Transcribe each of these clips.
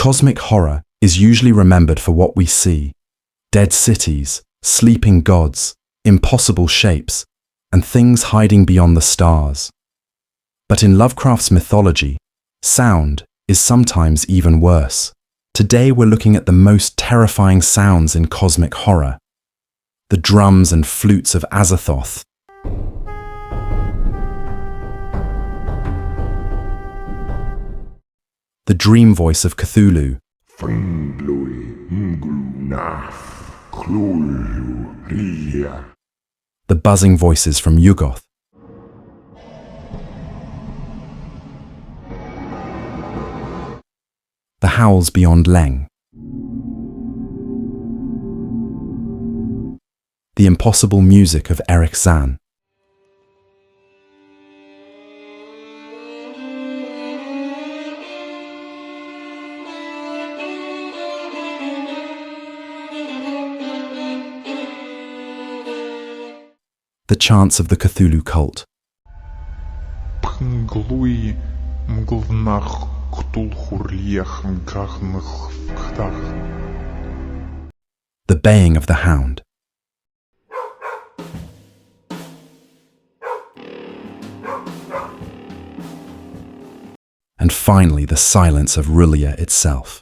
Cosmic horror is usually remembered for what we see: dead cities, sleeping gods, impossible shapes, and things hiding beyond the stars. But in Lovecraft's mythology, sound is sometimes even worse. Today we're looking at the most terrifying sounds in cosmic horror: the drums and flutes of Azathoth. The dream voice of Cthulhu. The buzzing voices from Yuggoth. The howls beyond Leng. The impossible music of Erich Zann. The chants of the Cthulhu Cult. The baying of the Hound. And finally, the silence of Rulia itself.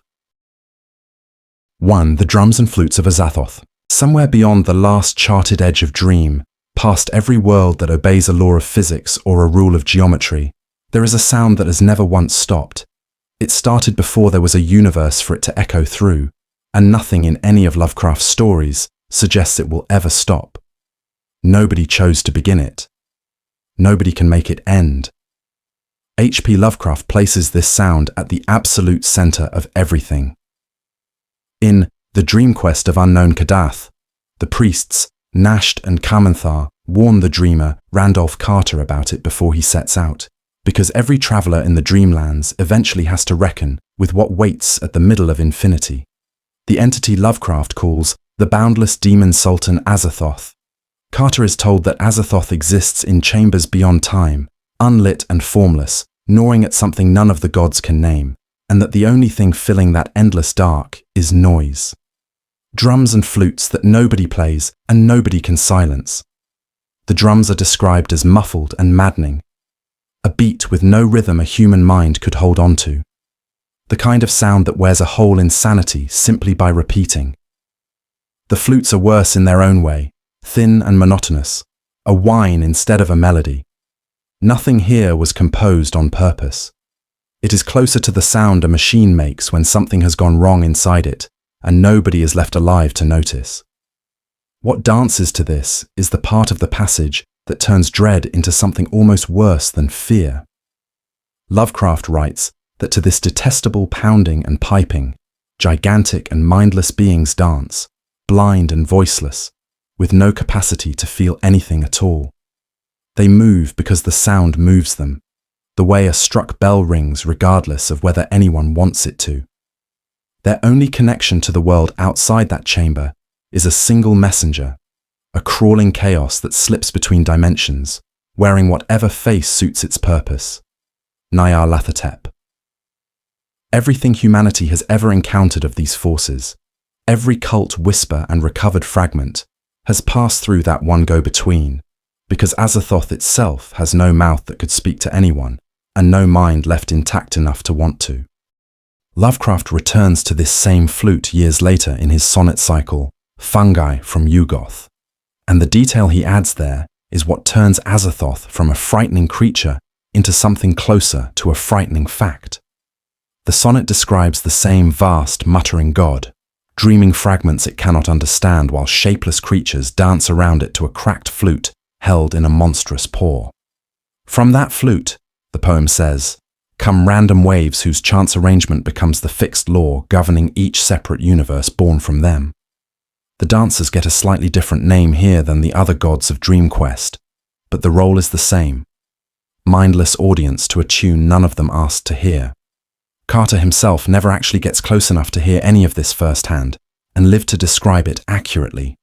1. The drums and flutes of Azathoth. Somewhere beyond the last charted edge of dream, past every world that obeys a law of physics or a rule of geometry, there is a sound that has never once stopped. It started before there was a universe for it to echo through, and nothing in any of Lovecraft's stories suggests it will ever stop. Nobody chose to begin it. Nobody can make it end. H.P. Lovecraft places this sound at the absolute center of everything. In The Dream Quest of Unknown Kadath, the priests, Nasht and Kamenthar, warn the dreamer, Randolph Carter, about it before he sets out, because every traveler in the Dreamlands eventually has to reckon with what waits at the middle of infinity. The entity Lovecraft calls the boundless demon sultan Azathoth. Carter is told that Azathoth exists in chambers beyond time, unlit and formless, gnawing at something none of the gods can name, and that the only thing filling that endless dark is noise. Drums and flutes that nobody plays and nobody can silence. The drums are described as muffled and maddening, a beat with no rhythm a human mind could hold on to. The kind of sound that wears a hole in sanity simply by repeating. The flutes are worse in their own way, thin and monotonous, a whine instead of a melody. Nothing here was composed on purpose. It is closer to the sound a machine makes when something has gone wrong inside it, and nobody is left alive to notice. What dances to this is the part of the passage that turns dread into something almost worse than fear. Lovecraft writes that to this detestable pounding and piping, gigantic and mindless beings dance, blind and voiceless, with no capacity to feel anything at all. They move because the sound moves them, the way a struck bell rings regardless of whether anyone wants it to. Their only connection to the world outside that chamber is a single messenger, a crawling chaos that slips between dimensions, wearing whatever face suits its purpose. Nyarlathotep. Everything humanity has ever encountered of these forces, every cult whisper and recovered fragment, has passed through that one go-between, because Azathoth itself has no mouth that could speak to anyone, and no mind left intact enough to want to. Lovecraft returns to this same flute years later in his sonnet cycle, Fungi from Yuggoth, and the detail he adds there is what turns Azathoth from a frightening creature into something closer to a frightening fact. The sonnet describes the same vast, muttering god, dreaming fragments it cannot understand while shapeless creatures dance around it to a cracked flute held in a monstrous paw. From that flute, the poem says, come random waves whose chance arrangement becomes the fixed law governing each separate universe born from them. The dancers get a slightly different name here than the other gods of Dream Quest, but the role is the same. Mindless audience to a tune none of them asked to hear. Carter himself never actually gets close enough to hear any of this firsthand, and live to describe it accurately.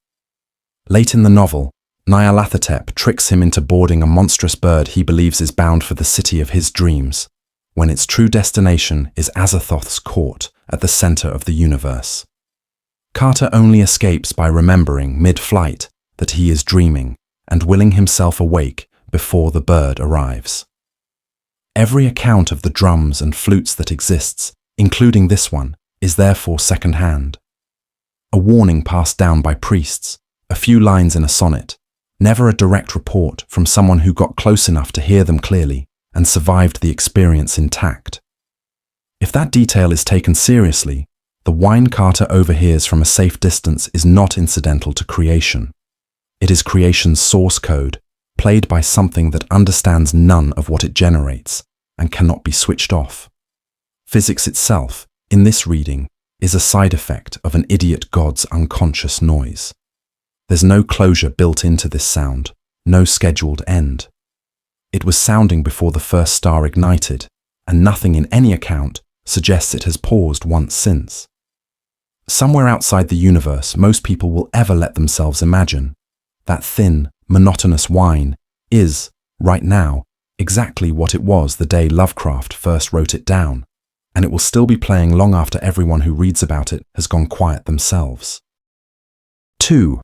Late in the novel, Nyarlathotep tricks him into boarding a monstrous bird he believes is bound for the city of his dreams, when its true destination is Azathoth's court at the center of the universe. Carter only escapes by remembering mid-flight that he is dreaming and willing himself awake before the bird arrives. Every account of the drums and flutes that exists, including this one, is therefore second-hand. A warning passed down by priests, a few lines in a sonnet, never a direct report from someone who got close enough to hear them clearly and survived the experience intact. If that detail is taken seriously, the whine Carter overhears from a safe distance is not incidental to creation. It is creation's source code, played by something that understands none of what it generates and cannot be switched off. Physics itself, in this reading, is a side effect of an idiot god's unconscious noise. There's no closure built into this sound, no scheduled end. It was sounding before the first star ignited, and nothing in any account suggests it has paused once since. Somewhere outside the universe most people will ever let themselves imagine, that thin, monotonous whine is, right now, exactly what it was the day Lovecraft first wrote it down, and it will still be playing long after everyone who reads about it has gone quiet themselves. 2.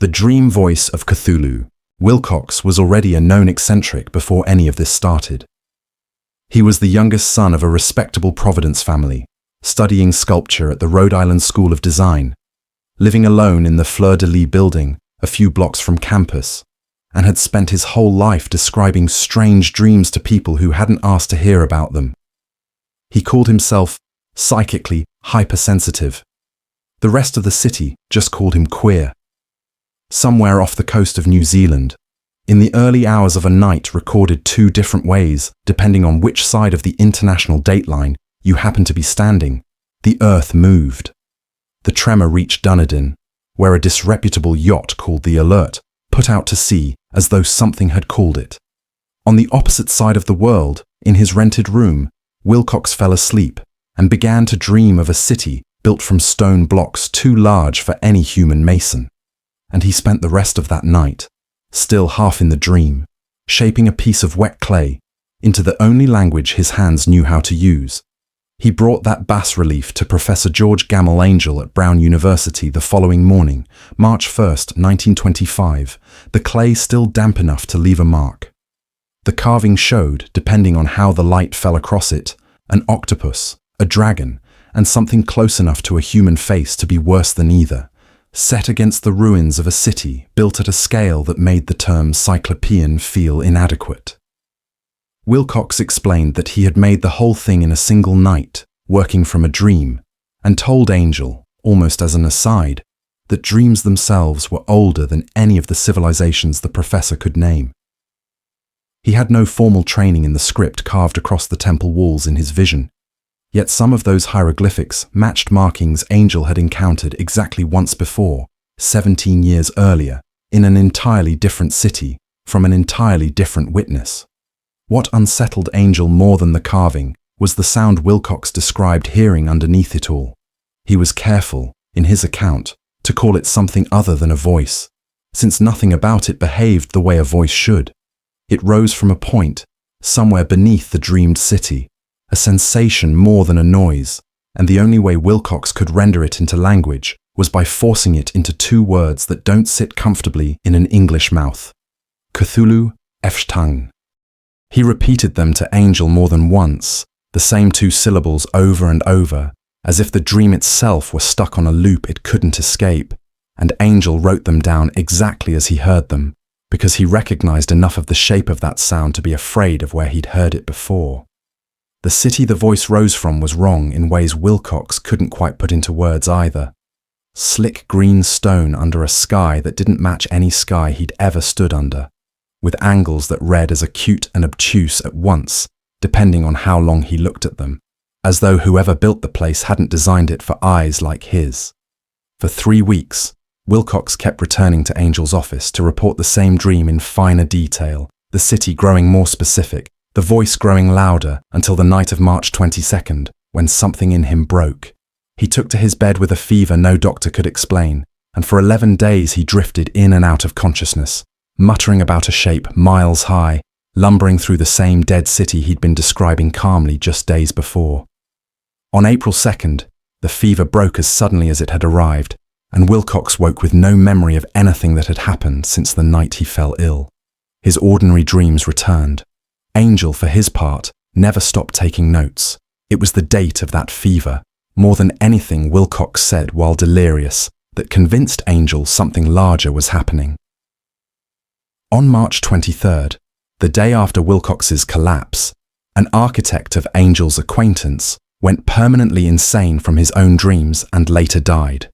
The dream voice of Cthulhu. Wilcox was already a known eccentric before any of this started. He was the youngest son of a respectable Providence family, studying sculpture at the Rhode Island School of Design, living alone in the Fleur-de-Lis building a few blocks from campus, and had spent his whole life describing strange dreams to people who hadn't asked to hear about them. He called himself psychically hypersensitive. The rest of the city just called him queer. Somewhere off the coast of New Zealand, in the early hours of a night recorded 2 different ways, depending on which side of the international dateline you happen to be standing, the earth moved. The tremor reached Dunedin, where a disreputable yacht called the Alert put out to sea as though something had called it. On the opposite side of the world, in his rented room, Wilcox fell asleep and began to dream of a city built from stone blocks too large for any human mason. And he spent the rest of that night, still half in the dream, shaping a piece of wet clay into the only language his hands knew how to use. He brought that bas-relief to Professor George Gamble Angel at Brown University the following morning, March 1st, 1925, the clay still damp enough to leave a mark. The carving showed, depending on how the light fell across it, an octopus, a dragon, and something close enough to a human face to be worse than either, set against the ruins of a city built at a scale that made the term cyclopean feel inadequate. Wilcox explained that he had made the whole thing in a single night, working from a dream, and told Angel, almost as an aside, that dreams themselves were older than any of the civilizations the professor could name. He had no formal training in the script carved across the temple walls in his vision, yet some of those hieroglyphics matched markings Angel had encountered exactly once before, 17 years earlier, in an entirely different city, from an entirely different witness. What unsettled Angel more than the carving was the sound Wilcox described hearing underneath it all. He was careful, in his account, to call it something other than a voice, since nothing about it behaved the way a voice should. It rose from a point, somewhere beneath the dreamed city, a sensation more than a noise, and the only way Wilcox could render it into language was by forcing it into 2 words that don't sit comfortably in an English mouth. Cthulhu Efshtang. He repeated them to Angel more than once, the same 2 syllables over and over, as if the dream itself were stuck on a loop it couldn't escape, and Angel wrote them down exactly as he heard them, because he recognized enough of the shape of that sound to be afraid of where he'd heard it before. The city the voice rose from was wrong in ways Wilcox couldn't quite put into words either. Slick green stone under a sky that didn't match any sky he'd ever stood under, with angles that read as acute and obtuse at once, depending on how long he looked at them, as though whoever built the place hadn't designed it for eyes like his. For 3 weeks, Wilcox kept returning to Angel's office to report the same dream in finer detail, the city growing more specific, the voice growing louder until the night of March 22nd, when something in him broke. He took to his bed with a fever no doctor could explain, and for 11 days he drifted in and out of consciousness, muttering about a shape miles high, lumbering through the same dead city he'd been describing calmly just days before. On April 2nd, The fever broke as suddenly as it had arrived, and Wilcox woke with no memory of anything that had happened since the night he fell ill. His ordinary dreams returned. Angel, for his part, never stopped taking notes. It was the date of that fever, more than anything Wilcox said while delirious, that convinced Angel something larger was happening. On March 23rd, the day after Wilcox's collapse, an architect of Angel's acquaintance went permanently insane from his own dreams and later died.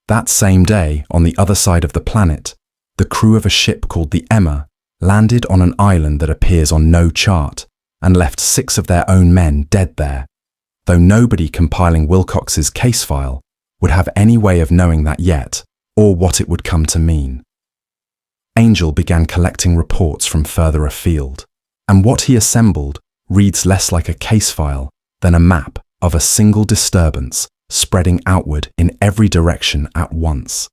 That same day, on the other side of the planet, the crew of a ship called the Emma landed on an island that appears on no chart and left 6 of their own men dead there, though nobody compiling Wilcox's case file would have any way of knowing that yet, or what it would come to mean. Angel began collecting reports from further afield, and what he assembled reads less like a case file than a map of a single disturbance spreading outward in every direction at once.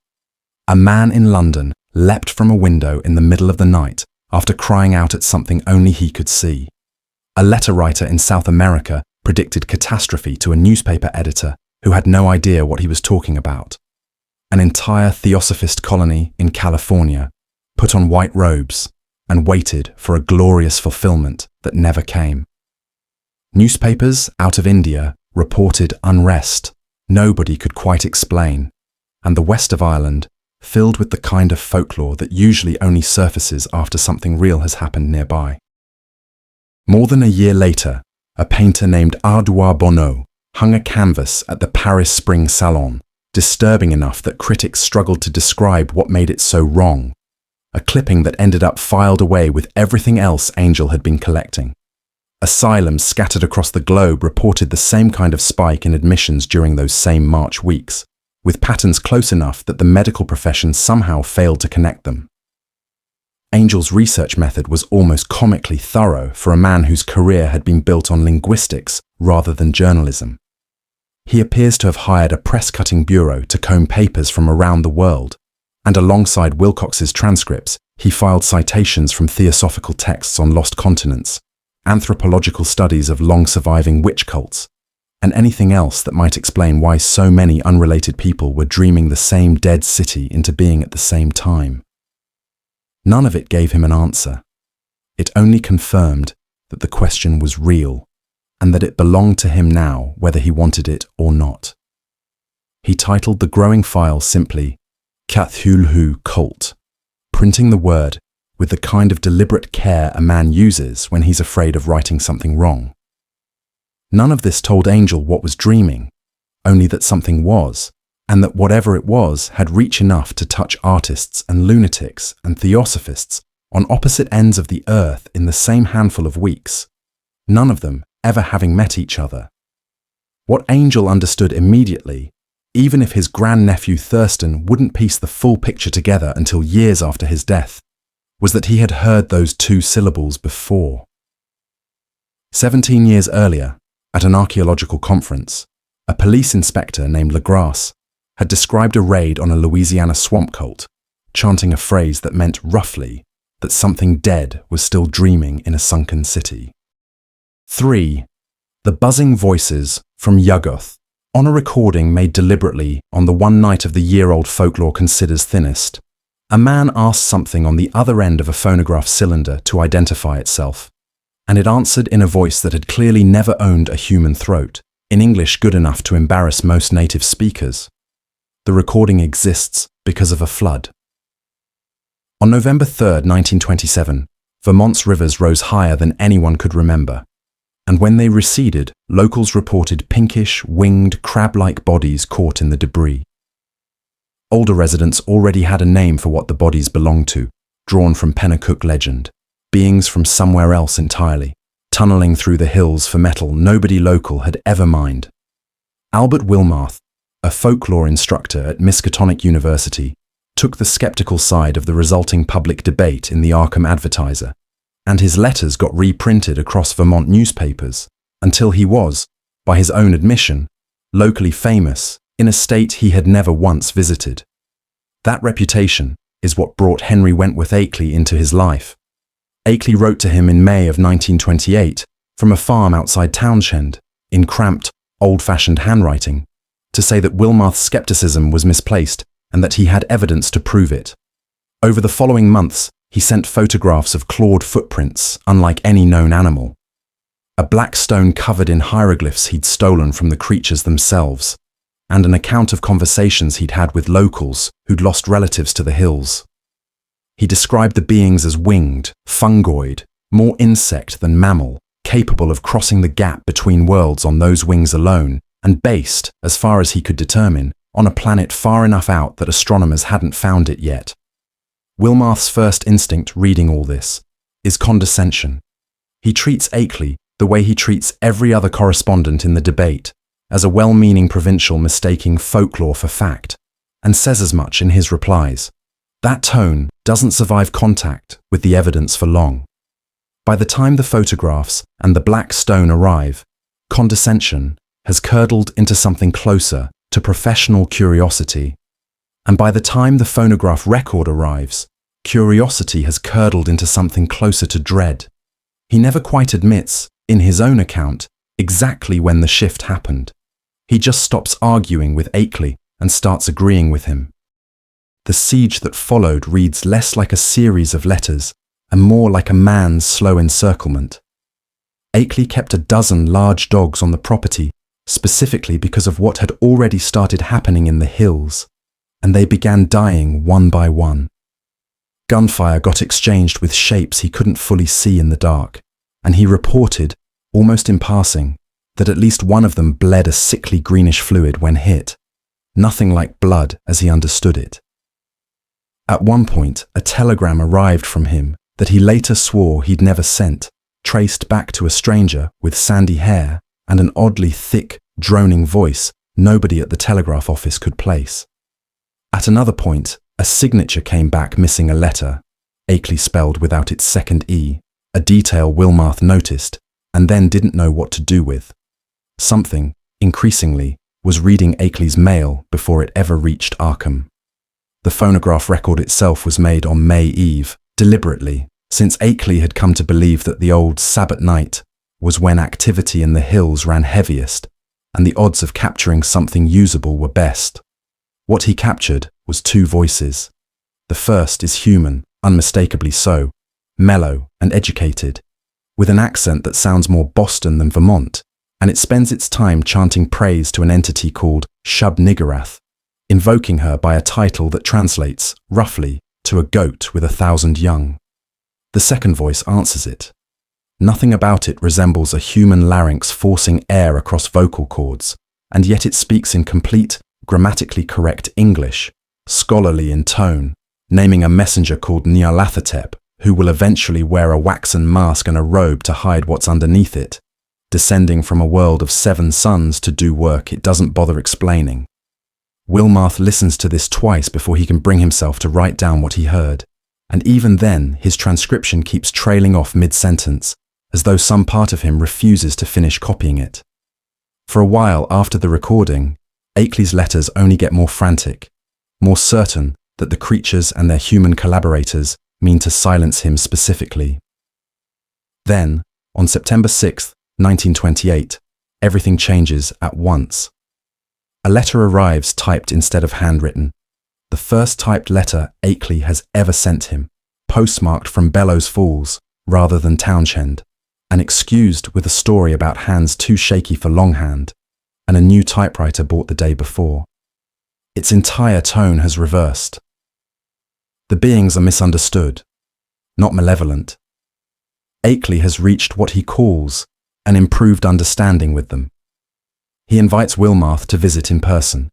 A man in London leapt from a window in the middle of the night after crying out at something only he could see. A letter writer in South America predicted catastrophe to a newspaper editor who had no idea what he was talking about. An entire theosophist colony in California put on white robes and waited for a glorious fulfillment that never came. Newspapers out of India reported unrest nobody could quite explain, and the west of Ireland filled with the kind of folklore that usually only surfaces after something real has happened nearby. More than a year later, a painter named Ardois Bonneau hung a canvas at the Paris Spring Salon, disturbing enough that critics struggled to describe what made it so wrong, a clipping that ended up filed away with everything else Angel had been collecting. Asylums scattered across the globe reported the same kind of spike in admissions during those same March weeks, with patterns close enough that the medical profession somehow failed to connect them. Angel's research method was almost comically thorough for a man whose career had been built on linguistics rather than journalism. He appears to have hired a press-cutting bureau to comb papers from around the world, and alongside Wilcox's transcripts, he filed citations from theosophical texts on lost continents, anthropological studies of long-surviving witch cults, and anything else that might explain why so many unrelated people were dreaming the same dead city into being at the same time. None of it gave him an answer. It only confirmed that the question was real, and that it belonged to him now, whether he wanted it or not. He titled the growing file simply Cthulhu Cult, printing the word with the kind of deliberate care a man uses when he's afraid of writing something wrong. None of this told Angel what was dreaming, only that something was, and that whatever it was had reach enough to touch artists and lunatics and theosophists on opposite ends of the earth in the same handful of weeks, none of them ever having met each other. What Angel understood immediately, even if his grandnephew Thurston wouldn't piece the full picture together until years after his death, was that he had heard those 2 syllables before. 17 years earlier, at an archaeological conference, a police inspector named Legrasse had described a raid on a Louisiana swamp cult, chanting a phrase that meant roughly that something dead was still dreaming in a sunken city. 3. The buzzing voices from Yuggoth, on a recording made deliberately on the one night of the year-old folklore considers thinnest. A man asked something on the other end of a phonograph cylinder to identify itself, and it answered in a voice that had clearly never owned a human throat, in English good enough to embarrass most native speakers. The recording exists because of a flood. On November 3rd, 1927, Vermont's rivers rose higher than anyone could remember, and when they receded, locals reported pinkish, winged, crab-like bodies caught in the debris. Older residents already had a name for what the bodies belonged to, drawn from Pennacook legend, beings from somewhere else entirely, tunneling through the hills for metal nobody local had ever mined. Albert Wilmarth, a folklore instructor at Miskatonic University, took the skeptical side of the resulting public debate in the Arkham Advertiser, and his letters got reprinted across Vermont newspapers until he was, by his own admission, locally famous in a state he had never once visited. That reputation is what brought Henry Wentworth Akeley into his life. Akeley wrote to him in May of 1928 from a farm outside Townshend, in cramped, old-fashioned handwriting, to say that Wilmarth's skepticism was misplaced and that he had evidence to prove it. Over the following months, he sent photographs of clawed footprints, unlike any known animal. A black stone covered in hieroglyphs he'd stolen from the creatures themselves, and an account of conversations he'd had with locals who'd lost relatives to the hills. He described the beings as winged, fungoid, more insect than mammal, capable of crossing the gap between worlds on those wings alone, and based, as far as he could determine, on a planet far enough out that astronomers hadn't found it yet. Wilmarth's first instinct reading all this is condescension. He treats Akeley the way he treats every other correspondent in the debate, as a well-meaning provincial mistaking folklore for fact, and says as much in his replies. That tone doesn't survive contact with the evidence for long. By the time the photographs and the black stone arrive, condescension has curdled into something closer to professional curiosity. And by the time the phonograph record arrives, curiosity has curdled into something closer to dread. He never quite admits, in his own account, exactly when the shift happened. He just stops arguing with Akeley and starts agreeing with him. The siege that followed reads less like a series of letters and more like a man's slow encirclement. Akeley kept a dozen large dogs on the property, specifically because of what had already started happening in the hills, and they began dying one by one. Gunfire got exchanged with shapes he couldn't fully see in the dark, and he reported, almost in passing, that at least one of them bled a sickly greenish fluid when hit, nothing like blood as he understood it. At one point, a telegram arrived from him that he later swore he'd never sent, traced back to a stranger with sandy hair and an oddly thick, droning voice nobody at the telegraph office could place. At another point, a signature came back missing a letter, Akeley spelled without its second E, a detail Wilmarth noticed and then didn't know what to do with. Something, increasingly, was reading Akeley's mail before it ever reached Arkham. The phonograph record itself was made on May Eve, deliberately, since Akeley had come to believe that the old Sabbath night was when activity in the hills ran heaviest and the odds of capturing something usable were best. What he captured was two voices. The first is human, unmistakably so, mellow and educated, with an accent that sounds more Boston than Vermont, and it spends its time chanting praise to an entity called Shub-Niggurath, invoking her by a title that translates, roughly, to a goat with 1,000 young. The second voice answers it. Nothing about it resembles a human larynx forcing air across vocal cords, and yet it speaks in complete, grammatically correct English, scholarly in tone, naming a messenger called Nyarlathotep, who will eventually wear a waxen mask and a robe to hide what's underneath it, descending from a world of 7 suns to do work it doesn't bother explaining. Wilmarth listens to this twice before he can bring himself to write down what he heard, and even then his transcription keeps trailing off mid-sentence, as though some part of him refuses to finish copying it. For a while after the recording, Akeley's letters only get more frantic, more certain that the creatures and their human collaborators mean to silence him specifically. Then, on September 6, 1928, everything changes at once. A letter arrives typed instead of handwritten, the first typed letter Akeley has ever sent him, postmarked from Bellows Falls rather than Townshend, and excused with a story about hands too shaky for longhand, and a new typewriter bought the day before. Its entire tone has reversed. The beings are misunderstood, not malevolent. Akeley has reached what he calls an improved understanding with them. He invites Wilmarth to visit in person,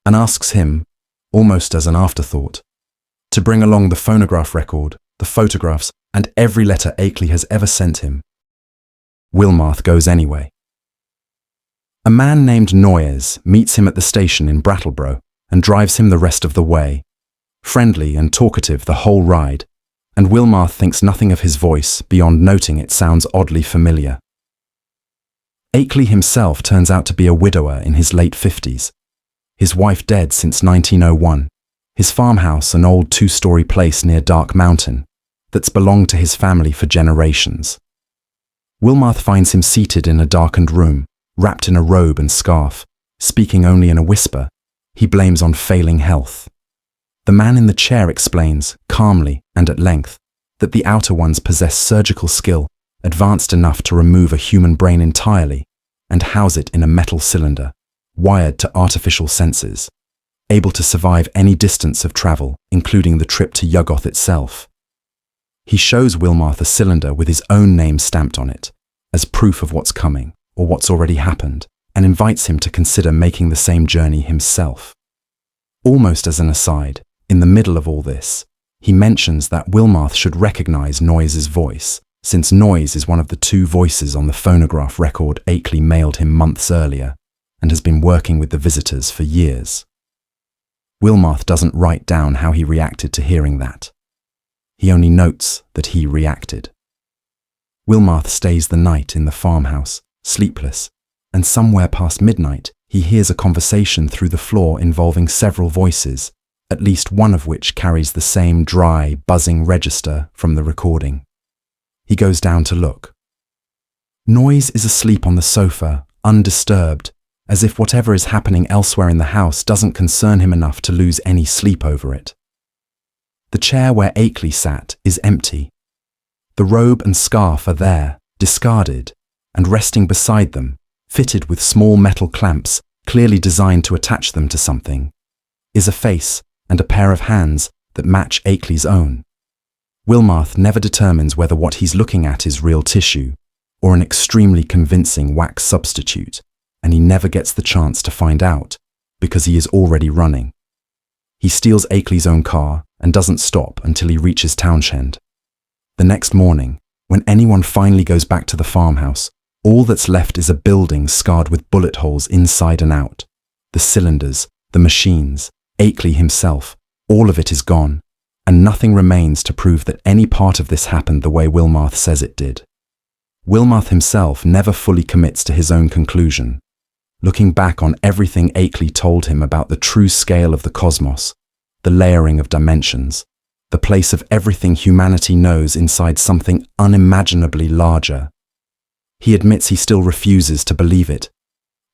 and asks him, almost as an afterthought, to bring along the phonograph record, the photographs, and every letter Akeley has ever sent him. Wilmarth goes anyway. A man named Noyes meets him at the station in Brattleboro and drives him the rest of the way, friendly and talkative the whole ride, and Wilmarth thinks nothing of his voice beyond noting it sounds oddly familiar. Akeley himself turns out to be a widower in his late 50s, his wife dead since 1901, his farmhouse an old 2-story place near Dark Mountain that's belonged to his family for generations. Wilmarth finds him seated in a darkened room, wrapped in a robe and scarf, speaking only in a whisper, he blames on failing health. The man in the chair explains, calmly and at length, that the outer ones possess surgical skill advanced enough to remove a human brain entirely and house it in a metal cylinder, wired to artificial senses, able to survive any distance of travel, including the trip to Yuggoth itself. He shows Wilmarth a cylinder with his own name stamped on it, as proof of what's coming, or what's already happened, and invites him to consider making the same journey himself. Almost as an aside, in the middle of all this, he mentions that Wilmarth should recognize Noyes' voice, since Noyes is one of the two voices on the phonograph record Akeley mailed him months earlier, and has been working with the visitors for years. Wilmarth doesn't write down how he reacted to hearing that. He only notes that he reacted. Wilmarth stays the night in the farmhouse, sleepless, and somewhere past midnight he hears a conversation through the floor involving several voices, at least one of which carries the same dry, buzzing register from the recording. He goes down to look. Noyes is asleep on the sofa, undisturbed, as if whatever is happening elsewhere in the house doesn't concern him enough to lose any sleep over it. The chair where Akeley sat is empty. The robe and scarf are there, discarded, and resting beside them, fitted with small metal clamps clearly designed to attach them to something, is a face and a pair of hands that match Akeley's own. Wilmarth never determines whether what he's looking at is real tissue or an extremely convincing wax substitute, and he never gets the chance to find out because he is already running. He steals Akeley's own car and doesn't stop until he reaches Townshend. The next morning, when anyone finally goes back to the farmhouse, all that's left is a building scarred with bullet holes inside and out. The cylinders, the machines, Akeley himself, all of it is gone, and nothing remains to prove that any part of this happened the way Wilmarth says it did. Wilmarth himself never fully commits to his own conclusion. Looking back on everything Akeley told him about the true scale of the cosmos, the layering of dimensions, the place of everything humanity knows inside something unimaginably larger, he admits he still refuses to believe it,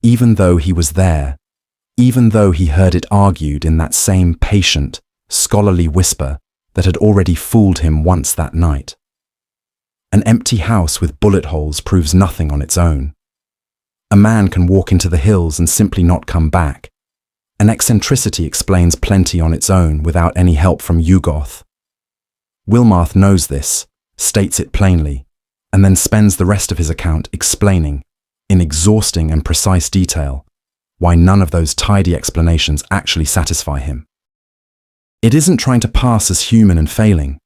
even though he was there, even though he heard it argued in that same patient, scholarly whisper that had already fooled him once that night. An empty house with bullet holes proves nothing on its own. A man can walk into the hills and simply not come back. An eccentricity explains plenty on its own without any help from Yuggoth. Wilmarth knows this, states it plainly, and then spends the rest of his account explaining, in exhausting and precise detail, why none of those tidy explanations actually satisfy him. It isn't trying to pass as human and failing.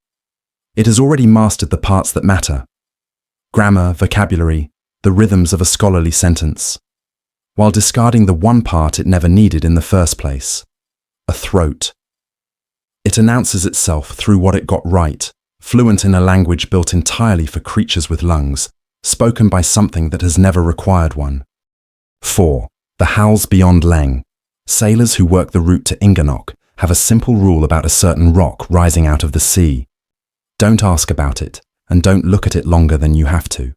It has already mastered the parts that matter: grammar, vocabulary, the rhythms of a scholarly sentence, while discarding the one part it never needed in the first place: a throat. It announces itself through what it got right, fluent in a language built entirely for creatures with lungs, spoken by something that has never required one. 4. The howls beyond Leng. Sailors who work the route to Inganok have a simple rule about a certain rock rising out of the sea. Don't ask about it, and don't look at it longer than you have to.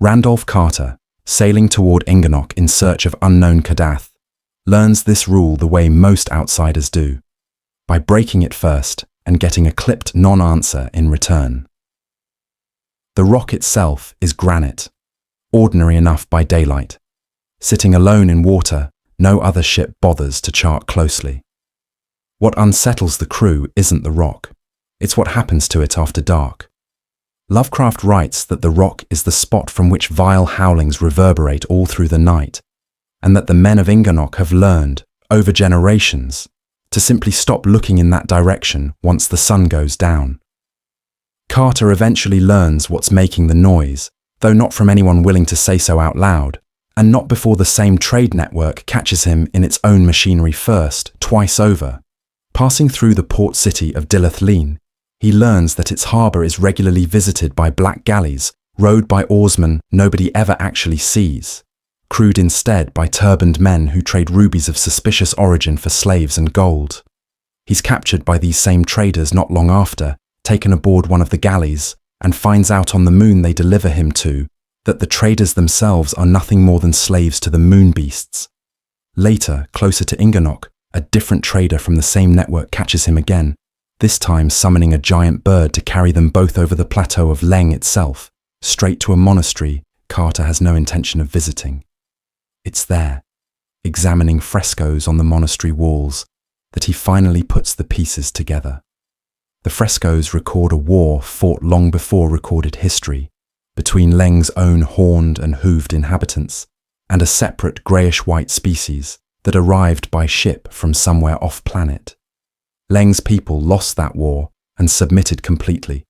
Randolph Carter, sailing toward Inganok in search of unknown Kadath, learns this rule the way most outsiders do, by breaking it first and getting a clipped non-answer in return. The rock itself is granite, ordinary enough by daylight. Sitting alone in water, no other ship bothers to chart closely. What unsettles the crew isn't the rock, it's what happens to it after dark. Lovecraft writes that the rock is the spot from which vile howlings reverberate all through the night, and that the men of Inganok have learned, over generations, to simply stop looking in that direction once the sun goes down. Carter eventually learns what's making the noise, though not from anyone willing to say so out loud, and not before the same trade network catches him in its own machinery first, twice over. Passing through the port city of Dilithleen, he learns that its harbour is regularly visited by black galleys, rowed by oarsmen nobody ever actually sees, crewed instead by turbaned men who trade rubies of suspicious origin for slaves and gold. He's captured by these same traders not long after, taken aboard one of the galleys, and finds out on the moon they deliver him to that the traders themselves are nothing more than slaves to the moon beasts. Later, closer to Inganok, a different trader from the same network catches him again, this time summoning a giant bird to carry them both over the plateau of Leng itself, straight to a monastery Carter has no intention of visiting. It's there, examining frescoes on the monastery walls, that he finally puts the pieces together. The frescoes record a war fought long before recorded history, between Leng's own horned and hooved inhabitants and a separate greyish-white species that arrived by ship from somewhere off-planet. Leng's people lost that war and submitted completely,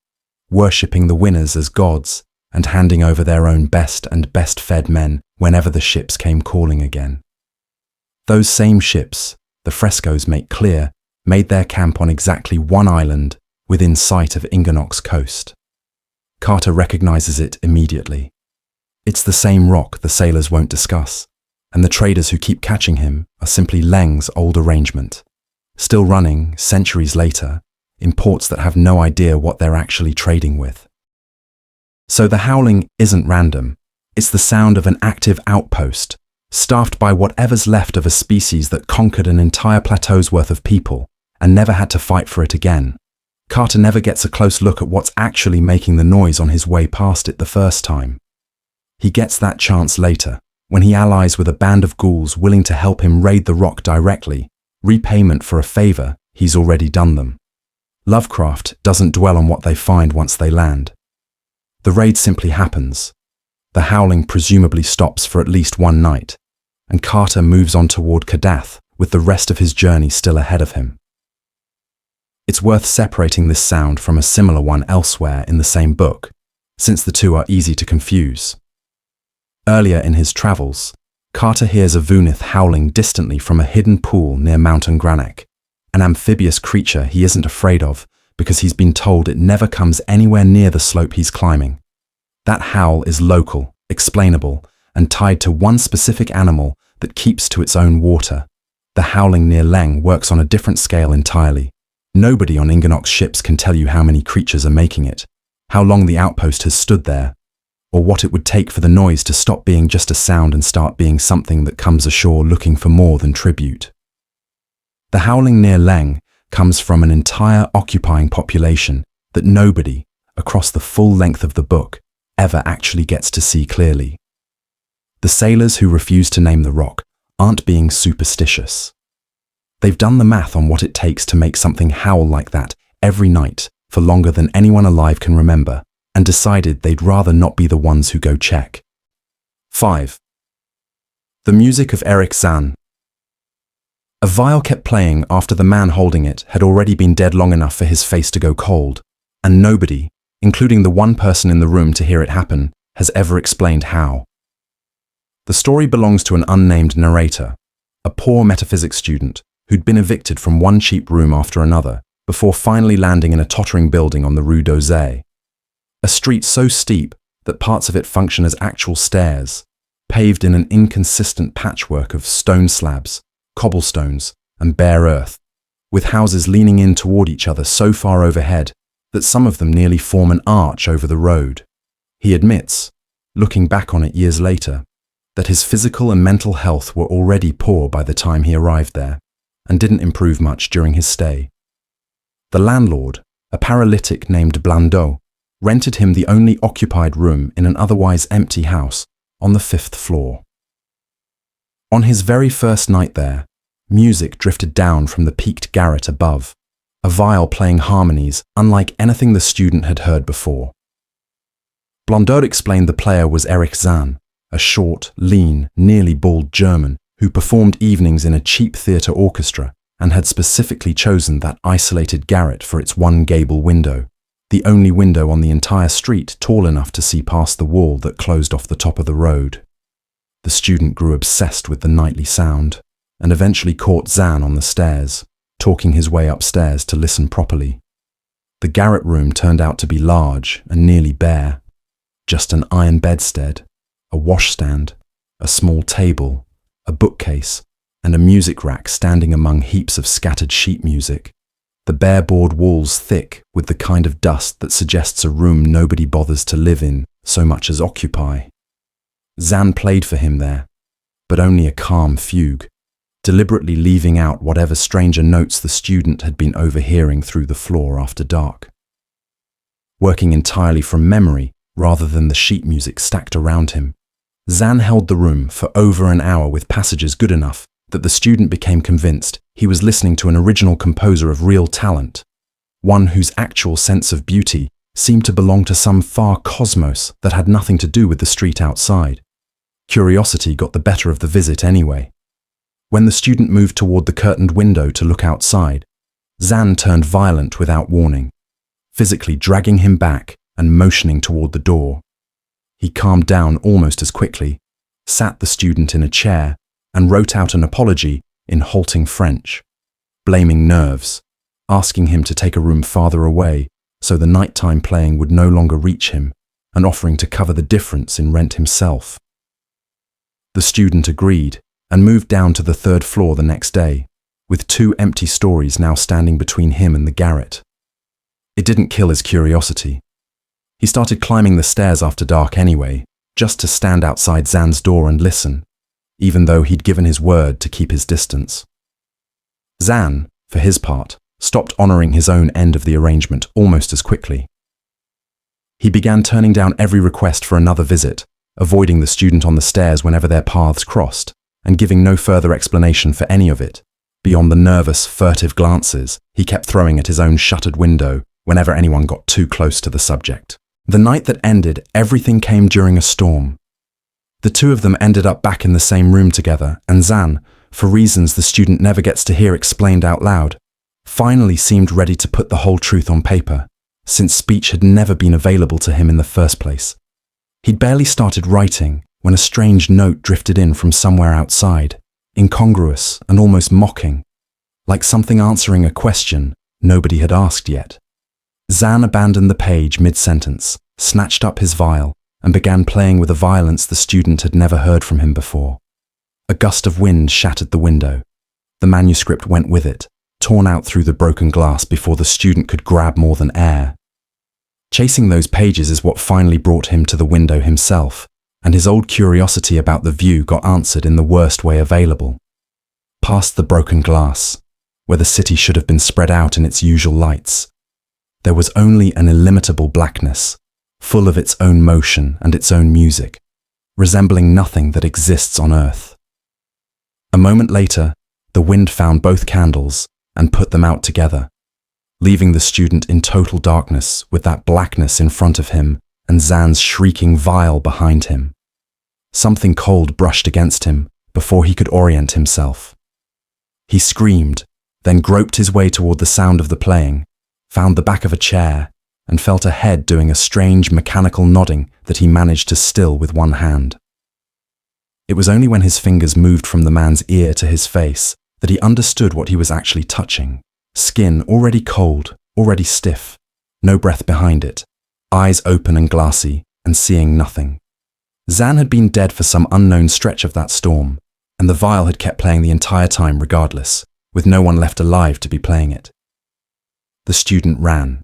worshipping the winners as gods and handing over their own best and best-fed men whenever the ships came calling again. Those same ships, the frescoes make clear, made their camp on exactly one island within sight of Inganok's coast. Carter recognizes it immediately. It's the same rock the sailors won't discuss, and the traders who keep catching him are simply Leng's old arrangement, still running, centuries later, in ports that have no idea what they're actually trading with. So the howling isn't random. It's the sound of an active outpost, staffed by whatever's left of a species that conquered an entire plateau's worth of people and never had to fight for it again. Carter never gets a close look at what's actually making the noise on his way past it the first time. He gets that chance later, when he allies with a band of ghouls willing to help him raid the rock directly, repayment for a favor he's already done them. Lovecraft doesn't dwell on what they find once they land. The raid simply happens. The howling presumably stops for at least one night, and Carter moves on toward Kadath with the rest of his journey still ahead of him. It's worth separating this sound from a similar one elsewhere in the same book, since the two are easy to confuse. Earlier in his travels, Carter hears a Vunith howling distantly from a hidden pool near Mount Granek, an amphibious creature he isn't afraid of because he's been told it never comes anywhere near the slope he's climbing. That howl is local, explainable, and tied to one specific animal that keeps to its own water. The howling near Leng works on a different scale entirely. Nobody on Inganok's ships can tell you how many creatures are making it, how long the outpost has stood there, or what it would take for the noise to stop being just a sound and start being something that comes ashore looking for more than tribute. The howling near Leng comes from an entire occupying population that nobody, across the full length of the book, ever actually gets to see clearly. The sailors who refuse to name the rock aren't being superstitious. They've done the math on what it takes to make something howl like that every night for longer than anyone alive can remember, and decided they'd rather not be the ones who go check. 5. The music of Erich Zann. A vial kept playing after the man holding it had already been dead long enough for his face to go cold, and nobody, including the one person in the room to hear it happen, has ever explained how. The story belongs to an unnamed narrator, a poor metaphysics student who'd been evicted from one cheap room after another before finally landing in a tottering building on the Rue d'Orsay. A street so steep that parts of it function as actual stairs, paved in an inconsistent patchwork of stone slabs, cobblestones, and bare earth, with houses leaning in toward each other so far overhead that some of them nearly form an arch over the road. He admits, looking back on it years later, that his physical and mental health were already poor by the time he arrived there, and didn't improve much during his stay. The landlord, a paralytic named Blandot, rented him the only occupied room in an otherwise empty house on the 5th floor. On his very first night there, music drifted down from the peaked garret above, a viol playing harmonies unlike anything the student had heard before. Blandot explained the player was Erich Zann, a short, lean, nearly bald German who performed evenings in a cheap theatre orchestra and had specifically chosen that isolated garret for its one gable window, the only window on the entire street tall enough to see past the wall that closed off the top of the road. The student grew obsessed with the nightly sound and eventually caught Zann on the stairs, talking his way upstairs to listen properly. The garret room turned out to be large and nearly bare, just an iron bedstead, a washstand, a small table, a bookcase, and a music rack standing among heaps of scattered sheet music, the bare board walls thick with the kind of dust that suggests a room nobody bothers to live in so much as occupy. Zann played for him there, but only a calm fugue, deliberately leaving out whatever stranger notes the student had been overhearing through the floor after dark. Working entirely from memory rather than the sheet music stacked around him, Zann held the room for over an hour with passages good enough that the student became convinced he was listening to an original composer of real talent, one whose actual sense of beauty seemed to belong to some far cosmos that had nothing to do with the street outside. Curiosity got the better of the visit anyway. When the student moved toward the curtained window to look outside, Zann turned violent without warning, physically dragging him back and motioning toward the door. He calmed down almost as quickly, sat the student in a chair, and wrote out an apology in halting French, blaming nerves, asking him to take a room farther away so the nighttime playing would no longer reach him, and offering to cover the difference in rent himself. The student agreed and moved down to the 3rd floor the next day, with 2 empty stories now standing between him and the garret. It didn't kill his curiosity. He started climbing the stairs after dark anyway, just to stand outside Zann's door and listen, even though he'd given his word to keep his distance. Zann, for his part, stopped honoring his own end of the arrangement almost as quickly. He began turning down every request for another visit, avoiding the student on the stairs whenever their paths crossed, and giving no further explanation for any of it, beyond the nervous, furtive glances he kept throwing at his own shuttered window whenever anyone got too close to the subject. The night that ended, everything came during a storm. The 2 of them ended up back in the same room together, and Zann, for reasons the student never gets to hear explained out loud, finally seemed ready to put the whole truth on paper, since speech had never been available to him in the first place. He'd barely started writing when a strange note drifted in from somewhere outside, incongruous and almost mocking, like something answering a question nobody had asked yet. Zann abandoned the page mid-sentence, snatched up his viol, and began playing with a violence the student had never heard from him before. A gust of wind shattered the window. The manuscript went with it, torn out through the broken glass before the student could grab more than air. Chasing those pages is what finally brought him to the window himself, and his old curiosity about the view got answered in the worst way available. Past the broken glass, where the city should have been spread out in its usual lights, there was only an illimitable blackness, full of its own motion and its own music, resembling nothing that exists on earth. A moment later, the wind found both candles and put them out together, leaving the student in total darkness with that blackness in front of him and Zann's shrieking viol behind him. Something cold brushed against him before he could orient himself. He screamed, then groped his way toward the sound of the playing, found the back of a chair, and felt a head doing a strange mechanical nodding that he managed to still with one hand. It was only when his fingers moved from the man's ear to his face that he understood what he was actually touching. Skin already cold, already stiff, no breath behind it, eyes open and glassy, and seeing nothing. Zann had been dead for some unknown stretch of that storm, and the viol had kept playing the entire time regardless, with no one left alive to be playing it. The student ran.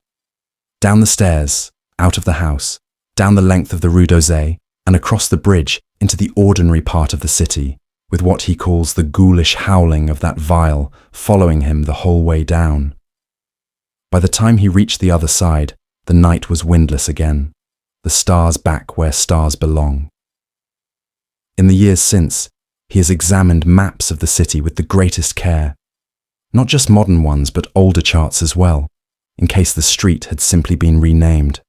Down the stairs, out of the house, down the length of the Rue d'Orsay, and across the bridge into the ordinary part of the city, with what he calls the ghoulish howling of that viol following him the whole way down. By the time he reached the other side, the night was windless again, the stars back where stars belong. In the years since, he has examined maps of the city with the greatest care, not just modern ones but older charts as well, in case the street had simply been renamed.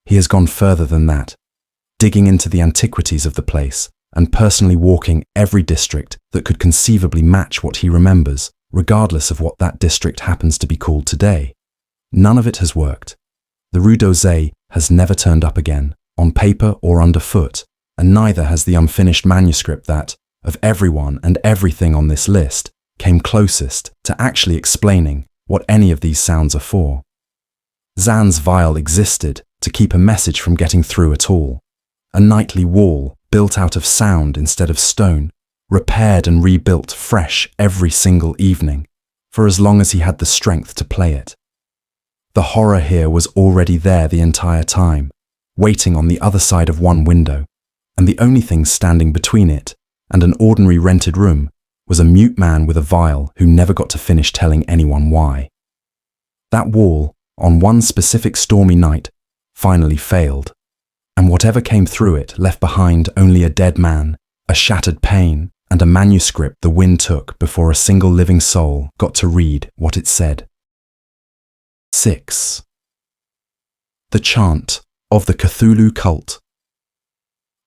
He has gone further than that, digging into the antiquities of the place and personally walking every district that could conceivably match what he remembers, regardless of what that district happens to be called today. None of it has worked. The Rue d'Orsay has never turned up again, on paper or underfoot, and neither has the unfinished manuscript that, of everyone and everything on this list, came closest to actually explaining what any of these sounds are for. Zann's viol existed to keep a message from getting through at all. A nightly wall built out of sound instead of stone, repaired and rebuilt fresh every single evening, for as long as he had the strength to play it. The horror here was already there the entire time, waiting on the other side of one window, and the only thing standing between it and an ordinary rented room was a mute man with a vial who never got to finish telling anyone why. That wall, on one specific stormy night, finally failed, and whatever came through it left behind only a dead man, a shattered pane, and a manuscript the wind took before a single living soul got to read what it said. 6. The Chant of the Cthulhu Cult.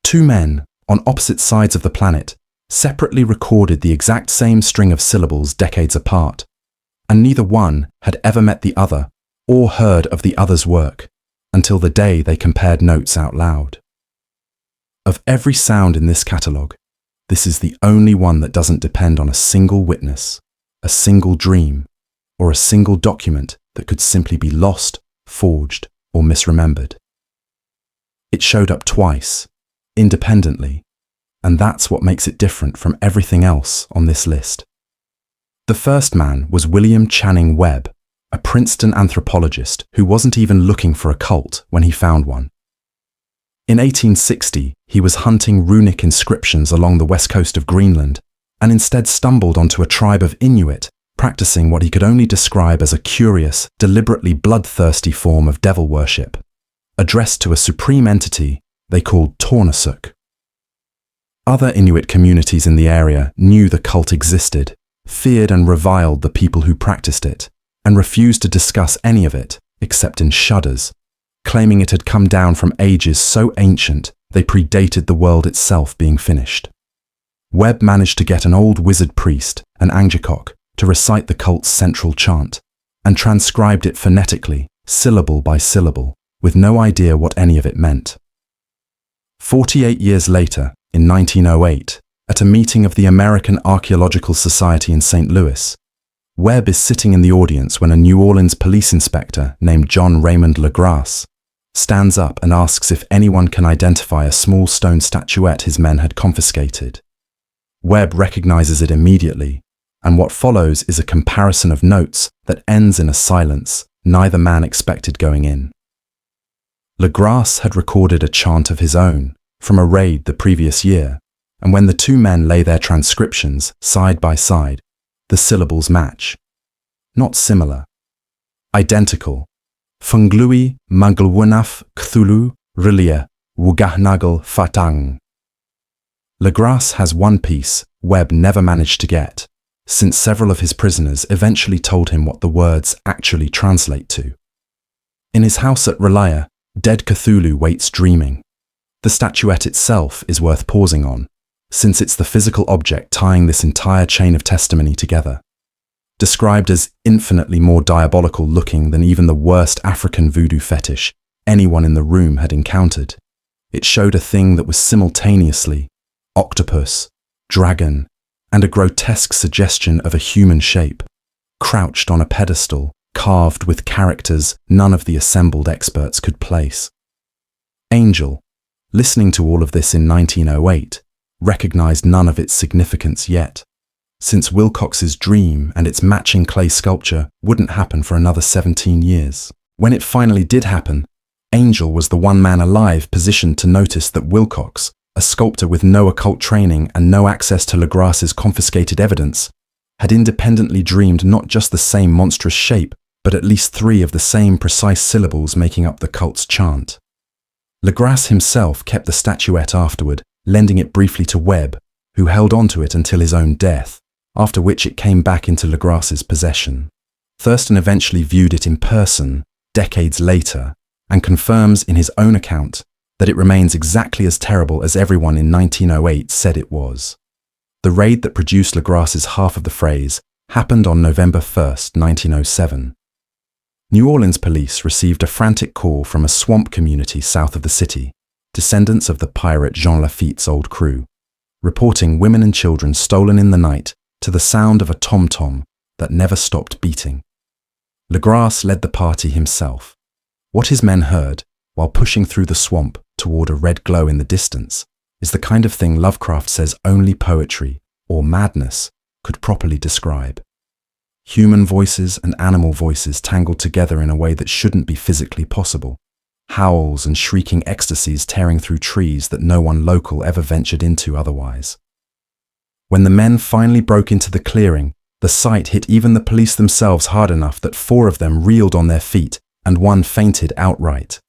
Two men, on opposite sides of the planet, separately recorded the exact same string of syllables decades apart, and neither one had ever met the other or heard of the other's work until the day they compared notes out loud. Of every sound in this catalogue, this is the only one that doesn't depend on a single witness, a single dream, or a single document that could simply be lost, forged, or misremembered. It showed up twice, independently, and that's what makes it different from everything else on this list. The first man was William Channing Webb, a Princeton anthropologist who wasn't even looking for a cult when he found one. In 1860, he was hunting runic inscriptions along the west coast of Greenland and instead stumbled onto a tribe of Inuit practicing what he could only describe as a curious, deliberately bloodthirsty form of devil worship, addressed to a supreme entity they called Tornasuk. Other Inuit communities in the area knew the cult existed, feared and reviled the people who practiced it, and refused to discuss any of it except in shudders, claiming it had come down from ages so ancient they predated the world itself being finished. Webb managed to get an old wizard priest, an Angekok, to recite the cult's central chant, and transcribed it phonetically, syllable by syllable, with no idea what any of it meant. 48 years later, in 1908, at a meeting of the American Archaeological Society in St. Louis, Webb is sitting in the audience when a New Orleans police inspector named John Raymond LaGrasse stands up and asks if anyone can identify a small stone statuette his men had confiscated. Webb recognizes it immediately, and what follows is a comparison of notes that ends in a silence neither man expected going in. LaGrasse had recorded a chant of his own from a raid the previous year, and when the two men lay their transcriptions side by side, the syllables match. Not similar. Identical. Funglui maglwunaf Cthulhu rilia wugahnagel fatang. LaGrasse has one piece Webb never managed to get, since several of his prisoners eventually told him what the words actually translate to. In his house at Relaya, dead Cthulhu waits dreaming. The statuette itself is worth pausing on, since it's the physical object tying this entire chain of testimony together. Described as infinitely more diabolical looking than even the worst African voodoo fetish anyone in the room had encountered, it showed a thing that was simultaneously octopus, dragon, and a grotesque suggestion of a human shape, crouched on a pedestal, carved with characters none of the assembled experts could place. Angel, listening to all of this in 1908, recognized none of its significance yet, since Wilcox's dream and its matching clay sculpture wouldn't happen for another 17 years. When it finally did happen, Angel was the one man alive positioned to notice that Wilcox, a sculptor with no occult training and no access to LaGrasse's confiscated evidence, had independently dreamed not just the same monstrous shape, but at least 3 of the same precise syllables making up the cult's chant. LaGrasse himself kept the statuette afterward, lending it briefly to Webb, who held on to it until his own death, after which it came back into LaGrasse's possession. Thurston eventually viewed it in person, decades later, and confirms in his own account that it remains exactly as terrible as everyone in 1908 said it was. The raid that produced LaGrasse's half of the phrase happened on November 1st, 1907. New Orleans police received a frantic call from a swamp community south of the city, descendants of the pirate Jean Lafitte's old crew, reporting women and children stolen in the night to the sound of a tom-tom that never stopped beating. LaGrasse led the party himself. What his men heard, while pushing through the swamp toward a red glow in the distance, is the kind of thing Lovecraft says only poetry, or madness, could properly describe. Human voices and animal voices tangled together in a way that shouldn't be physically possible. Howls and shrieking ecstasies tearing through trees that no one local ever ventured into otherwise. When the men finally broke into the clearing, the sight hit even the police themselves hard enough that 4 of them reeled on their feet and 1 fainted outright.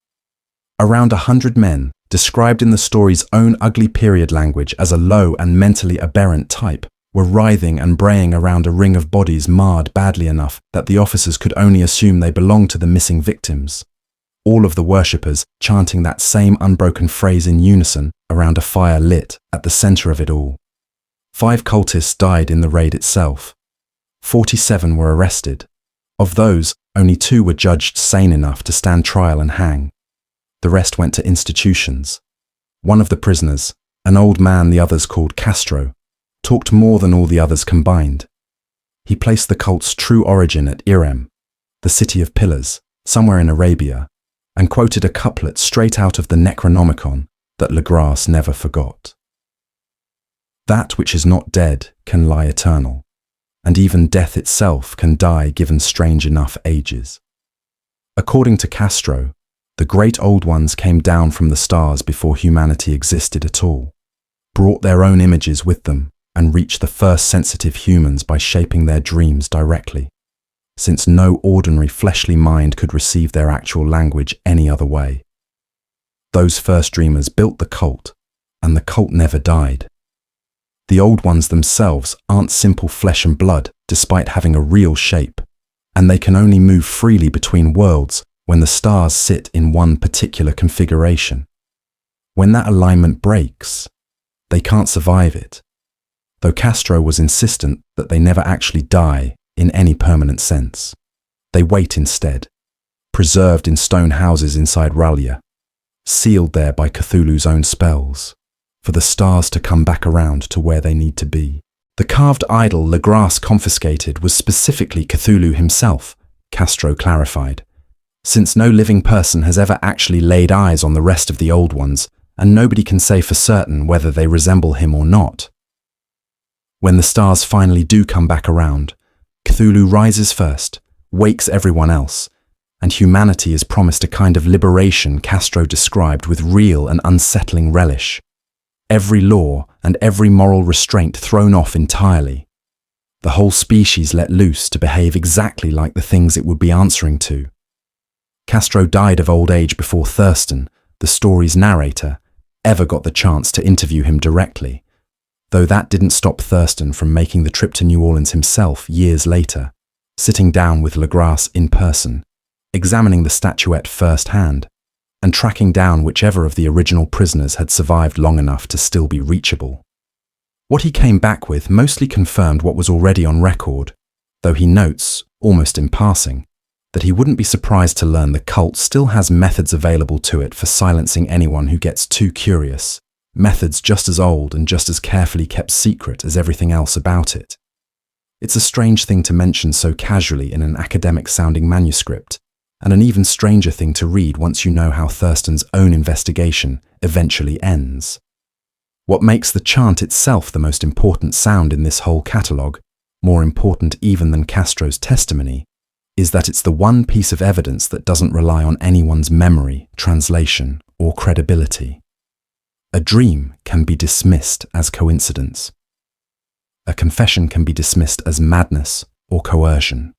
Around 100 men, described in the story's own ugly period language as a low and mentally aberrant type, were writhing and braying around a ring of bodies marred badly enough that the officers could only assume they belonged to the missing victims. All of the worshippers chanting that same unbroken phrase in unison around a fire lit at the center of it all. 5 cultists died in the raid itself. 47 were arrested. Of those, only 2 were judged sane enough to stand trial and hang. The rest went to institutions. One of the prisoners, an old man the others called Castro, talked more than all the others combined. He placed the cult's true origin at Irem, the city of pillars, somewhere in Arabia, and quoted a couplet straight out of the Necronomicon that Legras never forgot. That which is not dead can lie eternal, and even death itself can die given strange enough ages. According to Castro, the great old ones came down from the stars before humanity existed at all, brought their own images with them, and reached the first sensitive humans by shaping their dreams directly, since no ordinary fleshly mind could receive their actual language any other way. Those first dreamers built the cult, and the cult never died. The old ones themselves aren't simple flesh and blood despite having a real shape, and they can only move freely between worlds when the stars sit in one particular configuration. When that alignment breaks, they can't survive it, though Castro was insistent that they never actually die in any permanent sense. They wait instead, preserved in stone houses inside Ralya, sealed there by Cthulhu's own spells, for the stars to come back around to where they need to be. The carved idol Legras confiscated was specifically Cthulhu himself, Castro clarified, since no living person has ever actually laid eyes on the rest of the old ones, and nobody can say for certain whether they resemble him or not. When the stars finally do come back around, Cthulhu rises first, wakes everyone else, and humanity is promised a kind of liberation Castro described with real and unsettling relish. Every law and every moral restraint thrown off entirely. The whole species let loose to behave exactly like the things it would be answering to. Castro died of old age before Thurston, the story's narrator, ever got the chance to interview him directly, though that didn't stop Thurston from making the trip to New Orleans himself years later, sitting down with Legras in person, examining the statuette firsthand, and tracking down whichever of the original prisoners had survived long enough to still be reachable. What he came back with mostly confirmed what was already on record, though he notes, almost in passing, that he wouldn't be surprised to learn the cult still has methods available to it for silencing anyone who gets too curious, methods just as old and just as carefully kept secret as everything else about it. It's a strange thing to mention so casually in an academic-sounding manuscript, and an even stranger thing to read once you know how Thurston's own investigation eventually ends. What makes the chant itself the most important sound in this whole catalogue, more important even than Castro's testimony, is that it's the one piece of evidence that doesn't rely on anyone's memory, translation, or credibility. A dream can be dismissed as coincidence. A confession can be dismissed as madness or coercion.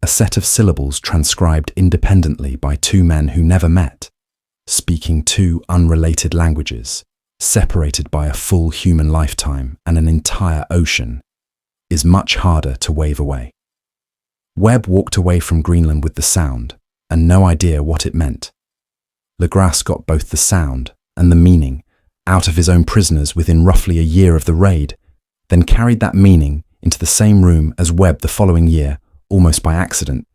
A set of syllables transcribed independently by 2 men who never met, speaking 2 unrelated languages, separated by a full human lifetime and an entire ocean, is much harder to wave away. Webb walked away from Greenland with the sound, and no idea what it meant. Legras got both the sound and the meaning out of his own prisoners within roughly a year of the raid, then carried that meaning into the same room as Webb the following year, almost by accident,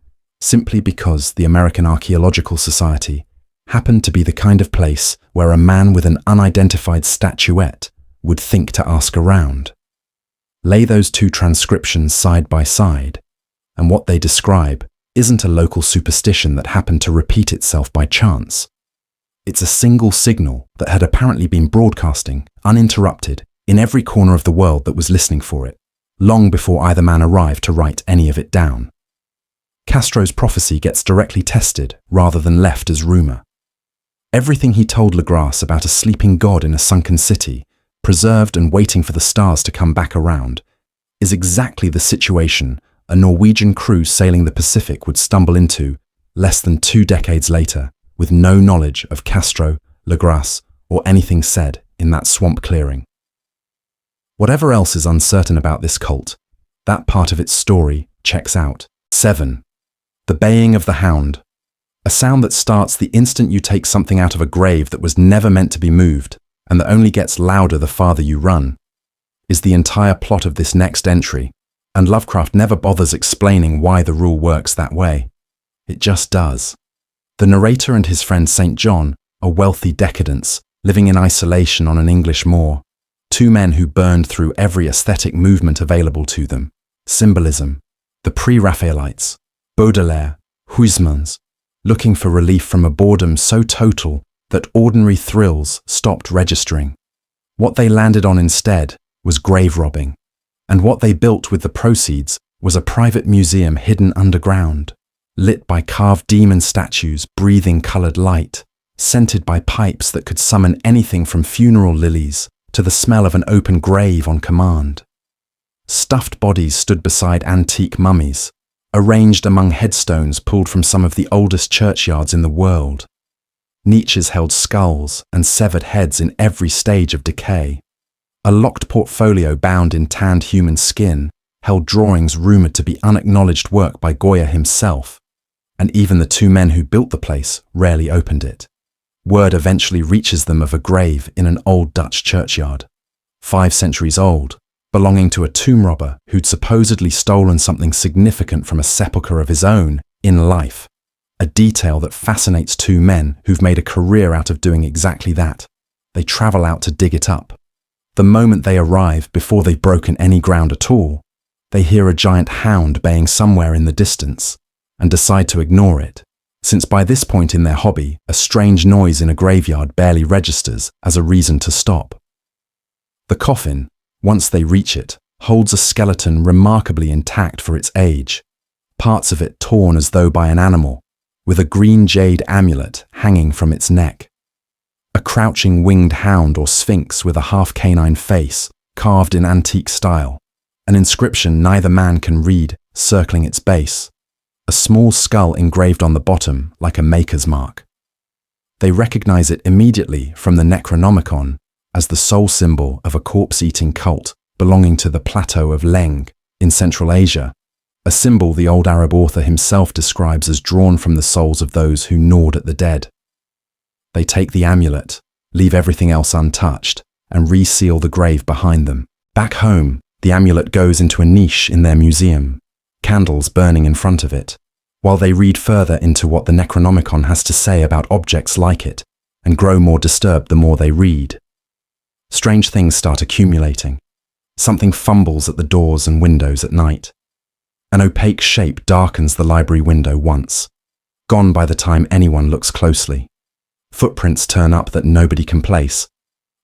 simply because the American Archaeological Society happened to be the kind of place where a man with an unidentified statuette would think to ask around. Lay those 2 transcriptions side by side, and what they describe isn't a local superstition that happened to repeat itself by chance. It's a single signal that had apparently been broadcasting, uninterrupted, in every corner of the world that was listening for it, long before either man arrived to write any of it down. Castro's prophecy gets directly tested rather than left as rumour. Everything he told Legras about a sleeping god in a sunken city preserved and waiting for the stars to come back around, is exactly the situation a Norwegian crew sailing the Pacific would stumble into less than 2 decades later, with no knowledge of Castro, Legras, or anything said in that swamp clearing. Whatever else is uncertain about this cult, that part of its story checks out. 7. The baying of the hound. A sound that starts the instant you take something out of a grave that was never meant to be moved, and that only gets louder the farther you run, is the entire plot of this next entry, and Lovecraft never bothers explaining why the rule works that way. It just does. The narrator and his friend St. John are wealthy decadents, living in isolation on an English moor, 2 men who burned through every aesthetic movement available to them. Symbolism, the pre-Raphaelites, Baudelaire, Huysmans, looking for relief from a boredom so total that ordinary thrills stopped registering. What they landed on instead was grave robbing, and what they built with the proceeds was a private museum hidden underground, lit by carved demon statues breathing coloured light, scented by pipes that could summon anything from funeral lilies to the smell of an open grave on command. Stuffed bodies stood beside antique mummies, arranged among headstones pulled from some of the oldest churchyards in the world. Niches held skulls and severed heads in every stage of decay. A locked portfolio bound in tanned human skin held drawings rumoured to be unacknowledged work by Goya himself, and even the 2 men who built the place rarely opened it. Word eventually reaches them of a grave in an old Dutch churchyard, 5 centuries old, belonging to a tomb robber who'd supposedly stolen something significant from a sepulchre of his own in life, a detail that fascinates 2 men who've made a career out of doing exactly that. They travel out to dig it up. The moment they arrive, before they've broken any ground at all, they hear a giant hound baying somewhere in the distance and decide to ignore it, since by this point in their hobby, a strange noise in a graveyard barely registers as a reason to stop. The coffin, once they reach it, holds a skeleton remarkably intact for its age, parts of it torn as though by an animal, with a green jade amulet hanging from its neck. A crouching winged hound or sphinx with a half-canine face, carved in antique style, an inscription neither man can read circling its base, a small skull engraved on the bottom like a maker's mark. They recognize it immediately from the Necronomicon as the sole symbol of a corpse-eating cult belonging to the plateau of Leng in Central Asia, a symbol the old Arab author himself describes as drawn from the souls of those who gnawed at the dead. They take the amulet, leave everything else untouched, and reseal the grave behind them. Back home, the amulet goes into a niche in their museum, candles burning in front of it, while they read further into what the Necronomicon has to say about objects like it, and grow more disturbed the more they read. Strange things start accumulating. Something fumbles at the doors and windows at night. An opaque shape darkens the library window once, gone by the time anyone looks closely. Footprints turn up that nobody can place.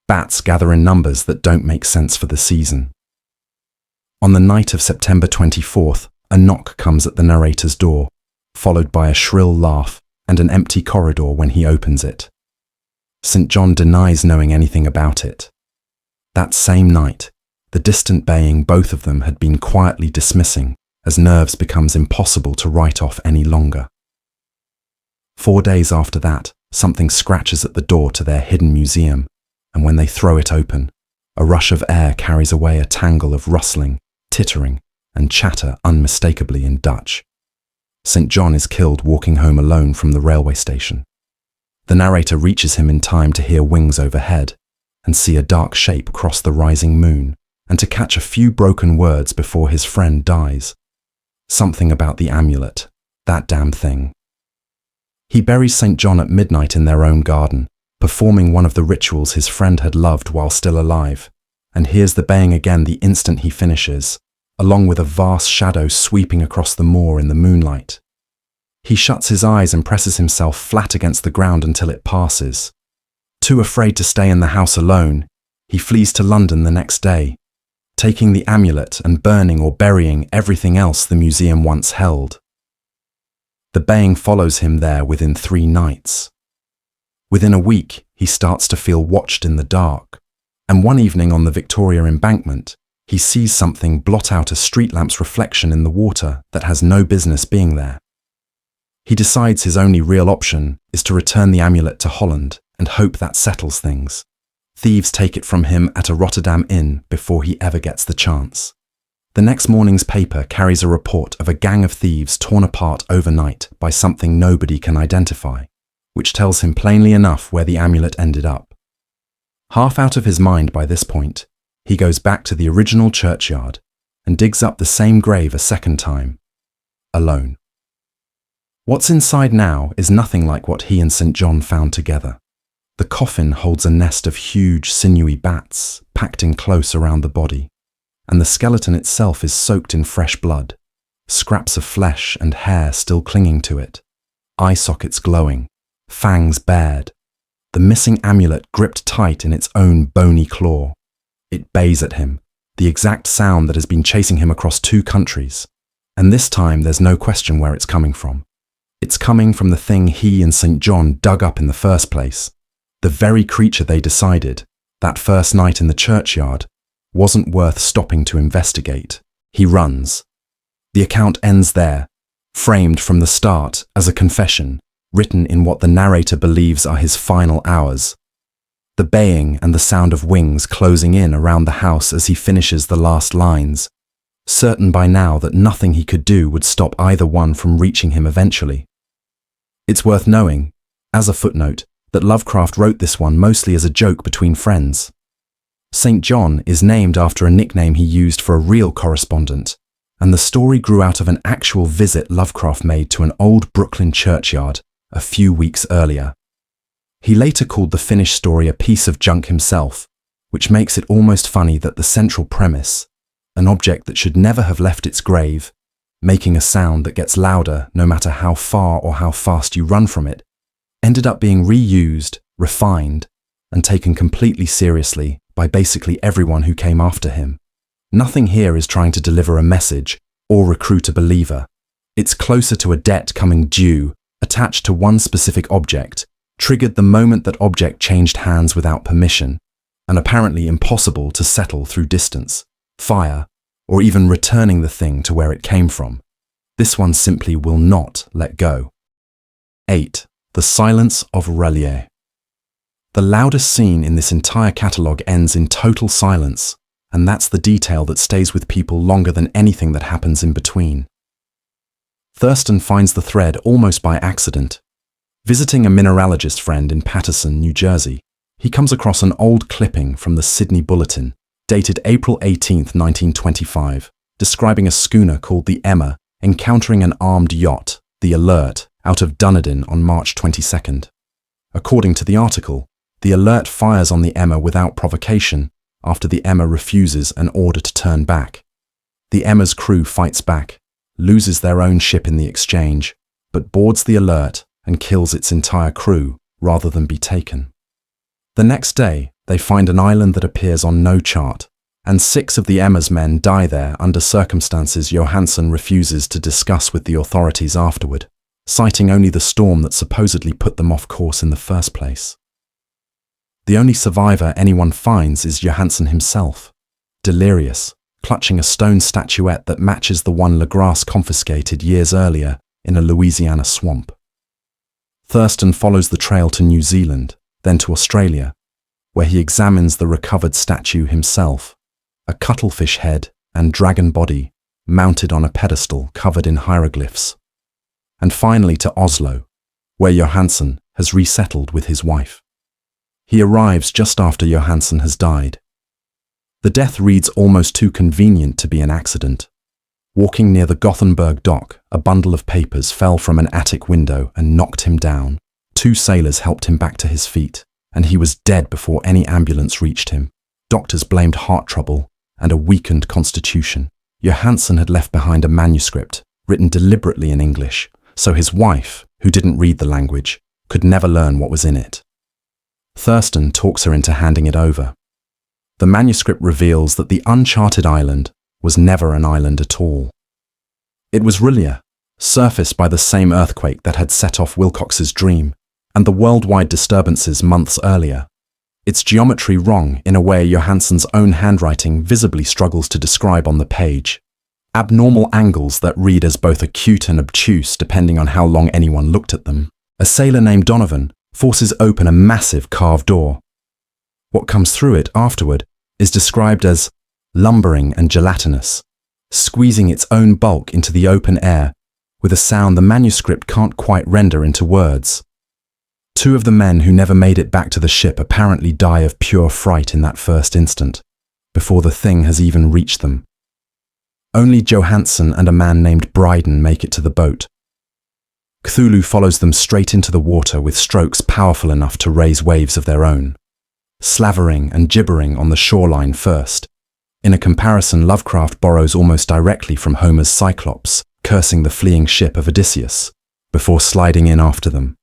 Bats gather in numbers that don't make sense for the season. On the night of September 24th, a knock comes at the narrator's door, followed by a shrill laugh and an empty corridor when he opens it. St. John denies knowing anything about it. That same night, the distant baying both of them had been quietly dismissing as nerves becomes impossible to write off any longer. 4 days after that, something scratches at the door to their hidden museum, and when they throw it open, a rush of air carries away a tangle of rustling, tittering, and chatter unmistakably in Dutch. St. John is killed walking home alone from the railway station. The narrator reaches him in time to hear wings overhead and see a dark shape cross the rising moon, and to catch a few broken words before his friend dies. Something about the amulet, that damn thing. He buries St. John at midnight in their own garden, performing one of the rituals his friend had loved while still alive, and hears the baying again the instant he finishes, along with a vast shadow sweeping across the moor in the moonlight. He shuts his eyes and presses himself flat against the ground until it passes. Too afraid to stay in the house alone, he flees to London the next day, taking the amulet and burning or burying everything else the museum once held. The baying follows him there within 3 nights. Within a week, he starts to feel watched in the dark, And one evening on the Victoria Embankment, he sees something blot out a street lamp's reflection in the water that has no business being there. He decides his only real option is to return the amulet to Holland and hope that settles things. Thieves take it from him at a Rotterdam inn before he ever gets the chance. The next morning's paper carries a report of a gang of thieves torn apart overnight by something nobody can identify, which tells him plainly enough where the amulet ended up. Half out of his mind by this point, he goes back to the original churchyard and digs up the same grave a second time, alone. What's inside now is nothing like what he and St. John found together. The coffin holds a nest of huge, sinewy bats packed in close around the body, and the skeleton itself is soaked in fresh blood, scraps of flesh and hair still clinging to it, eye sockets glowing, fangs bared, the missing amulet gripped tight in its own bony claw. It bays at him, the exact sound that has been chasing him across 2 countries, and this time there's no question where it's coming from. It's coming from the thing he and St. John dug up in the first place, the very creature they decided, that first night in the churchyard, wasn't worth stopping to investigate. He runs. The account ends there, framed from the start as a confession, written in what the narrator believes are his final hours. The baying and the sound of wings closing in around the house as he finishes the last lines, certain by now that nothing he could do would stop either one from reaching him eventually. It's worth knowing, as a footnote, that Lovecraft wrote this one mostly as a joke between friends. St. John is named after a nickname he used for a real correspondent, and the story grew out of an actual visit Lovecraft made to an old Brooklyn churchyard a few weeks earlier. He later called the finished story a piece of junk himself, which makes it almost funny that the central premise, an object that should never have left its grave, making a sound that gets louder no matter how far or how fast you run from it, ended up being reused, refined, and taken completely seriously by basically everyone who came after him. Nothing here is trying to deliver a message or recruit a believer. It's closer to a debt coming due, attached to one specific object, triggered the moment that object changed hands without permission, and apparently impossible to settle through distance, fire, or even returning the thing to where it came from. This one simply will not let go. 8. The Silence of Relier. The loudest scene in this entire catalogue ends in total silence, and that's the detail that stays with people longer than anything that happens in between. Thurston finds the thread almost by accident. Visiting a mineralogist friend in Paterson, New Jersey, he comes across an old clipping from the Sydney Bulletin, dated April 18, 1925, describing a schooner called the Emma encountering an armed yacht, the Alert, out of Dunedin on March 22nd. According to the article, the Alert fires on the Emma without provocation after the Emma refuses an order to turn back. The Emma's crew fights back, loses their own ship in the exchange, but boards the Alert and kills its entire crew rather than be taken. The next day, they find an island that appears on no chart, and 6 of the Emma's men die there under circumstances Johansen refuses to discuss with the authorities afterward, citing only the storm that supposedly put them off course in the first place. The only survivor anyone finds is Johansen himself, delirious, clutching a stone statuette that matches the one Legras confiscated years earlier in a Louisiana swamp. Thurston follows the trail to New Zealand, then to Australia, where he examines the recovered statue himself, a cuttlefish head and dragon body mounted on a pedestal covered in hieroglyphs, and finally to Oslo, where Johansen has resettled with his wife. He arrives just after Johansen has died. The death reads almost too convenient to be an accident. Walking near the Gothenburg dock, a bundle of papers fell from an attic window and knocked him down. 2 sailors helped him back to his feet, and he was dead before any ambulance reached him. Doctors blamed heart trouble and a weakened constitution. Johansen had left behind a manuscript, written deliberately in English, so his wife, who didn't read the language, could never learn what was in it. Thurston talks her into handing it over. The manuscript reveals that the uncharted island was never an island at all. It was Relier, surfaced by the same earthquake that had set off Wilcox's dream and the worldwide disturbances months earlier. its geometry wrong in a way Johansson's own handwriting visibly struggles to describe on the page. Abnormal angles that read as both acute and obtuse depending on how long anyone looked at them. A sailor named Donovan forces open a massive carved door. What comes through it afterward is described as lumbering and gelatinous, squeezing its own bulk into the open air with a sound the manuscript can't quite render into words. 2 of the men who never made it back to the ship apparently die of pure fright in that first instant, before the thing has even reached them. Only Johansson and a man named Bryden make it to the boat. Cthulhu follows them straight into the water with strokes powerful enough to raise waves of their own, slavering and gibbering on the shoreline first. In a comparison, Lovecraft borrows almost directly from Homer's Cyclops, cursing the fleeing ship of Odysseus, before sliding in after them.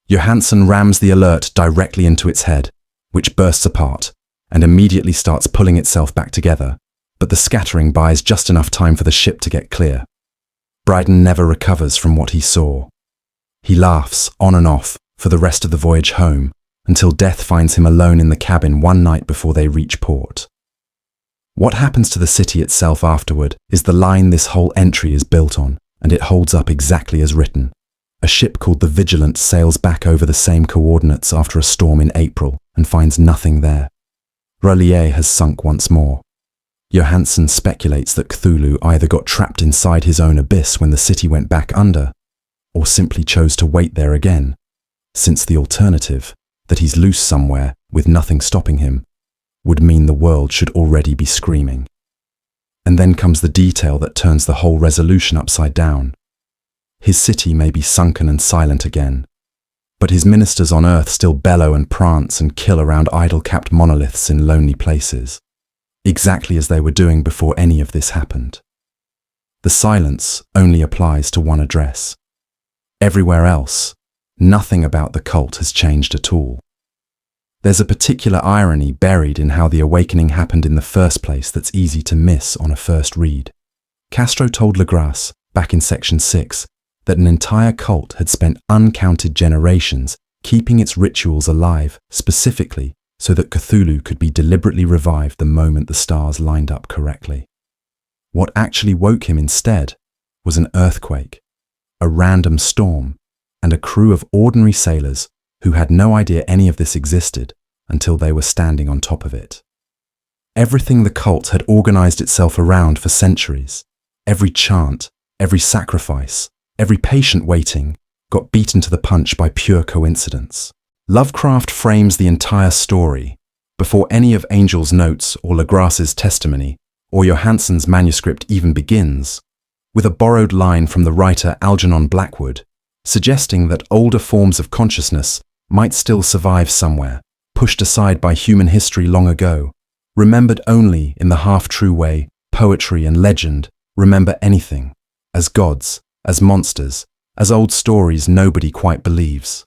Johansson rams the alert directly into its head, which bursts apart and immediately starts pulling itself back together, but the scattering buys just enough time for the ship to get clear. Bryden never recovers from what he saw. He laughs on and off for the rest of the voyage home, until death finds him alone in the cabin one night before they reach port. What happens to the city itself afterward is the line this whole entry is built on, and it holds up exactly as written. A ship called the Vigilant sails back over the same coordinates after a storm in April and finds nothing there. R'lyeh has sunk once more. Johansson speculates that Cthulhu either got trapped inside his own abyss when the city went back under, or simply chose to wait there again, since the alternative, that he's loose somewhere with nothing stopping him, would mean the world should already be screaming. And then comes the detail that turns the whole resolution upside down. His city may be sunken and silent again, but his ministers on earth still bellow and prance and kill around idol-capped monoliths in lonely places, exactly as they were doing before any of this happened. The silence only applies to one address. Everywhere else, nothing about the cult has changed at all. There's a particular irony buried in how the awakening happened in the first place that's easy to miss on a first read. Castro told Legras, back in section 6, that an entire cult had spent uncounted generations keeping its rituals alive, specifically so that Cthulhu could be deliberately revived the moment the stars lined up correctly. What actually woke him instead was an earthquake, a random storm, and a crew of ordinary sailors who had no idea any of this existed until they were standing on top of it. Everything the cult had organized itself around for centuries, every chant, every sacrifice, every patient waiting, got beaten to the punch by pure coincidence. Lovecraft frames the entire story, before any of Angel's notes or Legras's testimony or Johansson's manuscript even begins, with a borrowed line from the writer Algernon Blackwood, suggesting that older forms of consciousness might still survive somewhere, pushed aside by human history long ago, remembered only in the half-true way poetry and legend remember anything, as gods, as monsters, as old stories nobody quite believes.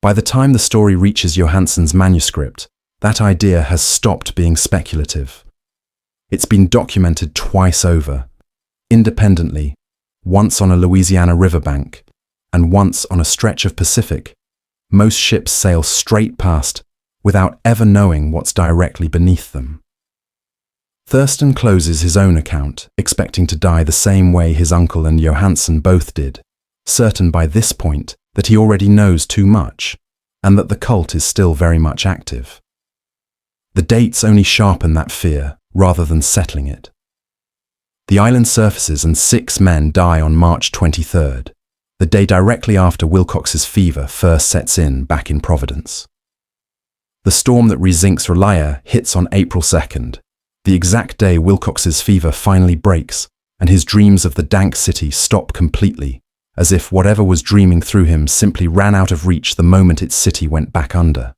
By the time the story reaches Johansson's manuscript, that idea has stopped being speculative. It's been documented twice over, independently, once on a Louisiana riverbank, and once on a stretch of Pacific. Most ships sail straight past without ever knowing what's directly beneath them. Thurston closes his own account, expecting to die the same way his uncle and Johansson both did, certain by this point that he already knows too much, and that the cult is still very much active. The dates only sharpen that fear, rather than settling it. The island surfaces and 6 men die on March 23rd, the day directly after Wilcox's fever first sets in back in Providence. The storm that rezinks R'lyeh hits on April 2nd, the exact day Wilcox's fever finally breaks and his dreams of the dank city stop completely, as if whatever was dreaming through him simply ran out of reach the moment its city went back under.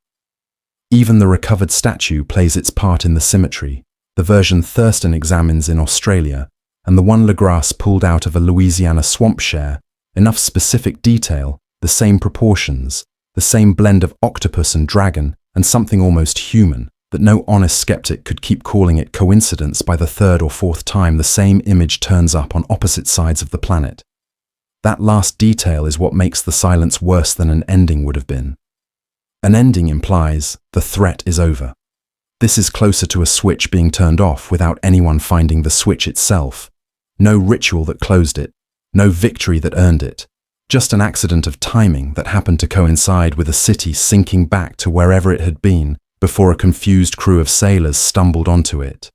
Even the recovered statue plays its part in the symmetry, the version Thurston examines in Australia, and the one Legras pulled out of a Louisiana swamp share, enough specific detail, the same proportions, the same blend of octopus and dragon, and something almost human, that no honest skeptic could keep calling it coincidence by the 3rd or 4th time the same image turns up on opposite sides of the planet. That last detail is what makes the silence worse than an ending would have been. An ending implies the threat is over. This is closer to a switch being turned off without anyone finding the switch itself. No ritual that closed it, no victory that earned it. Just an accident of timing that happened to coincide with a city sinking back to wherever it had been before a confused crew of sailors stumbled onto it.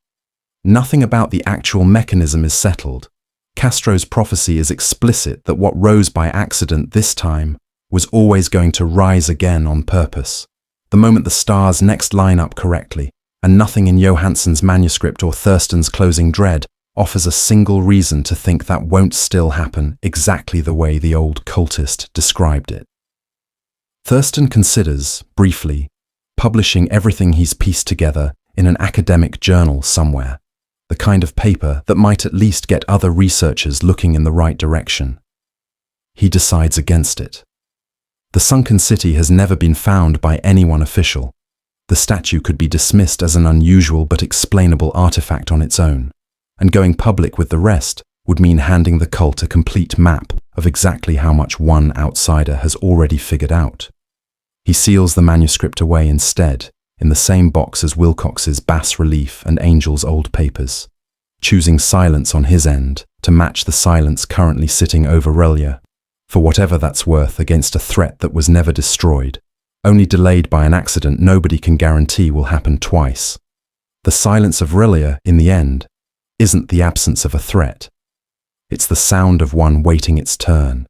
Nothing about the actual mechanism is settled. Castro's prophecy is explicit that what rose by accident this time was always going to rise again on purpose. The moment the stars next line up correctly, and nothing in Johansson's manuscript or Thurston's closing dread offers a single reason to think that won't still happen exactly the way the old cultist described it. Thurston considers, briefly, publishing everything he's pieced together in an academic journal somewhere, the kind of paper that might at least get other researchers looking in the right direction. He decides against it. The sunken city has never been found by anyone official. The statue could be dismissed as an unusual but explainable artifact on its own, and going public with the rest would mean handing the cult a complete map of exactly how much one outsider has already figured out. He seals the manuscript away instead, in the same box as Wilcox's bas-relief and Angel's old papers, choosing silence on his end to match the silence currently sitting over Relia, for whatever that's worth against a threat that was never destroyed, only delayed by an accident nobody can guarantee will happen twice. The silence of Relia, in the end, isn't the absence of a threat. It's the sound of one waiting its turn,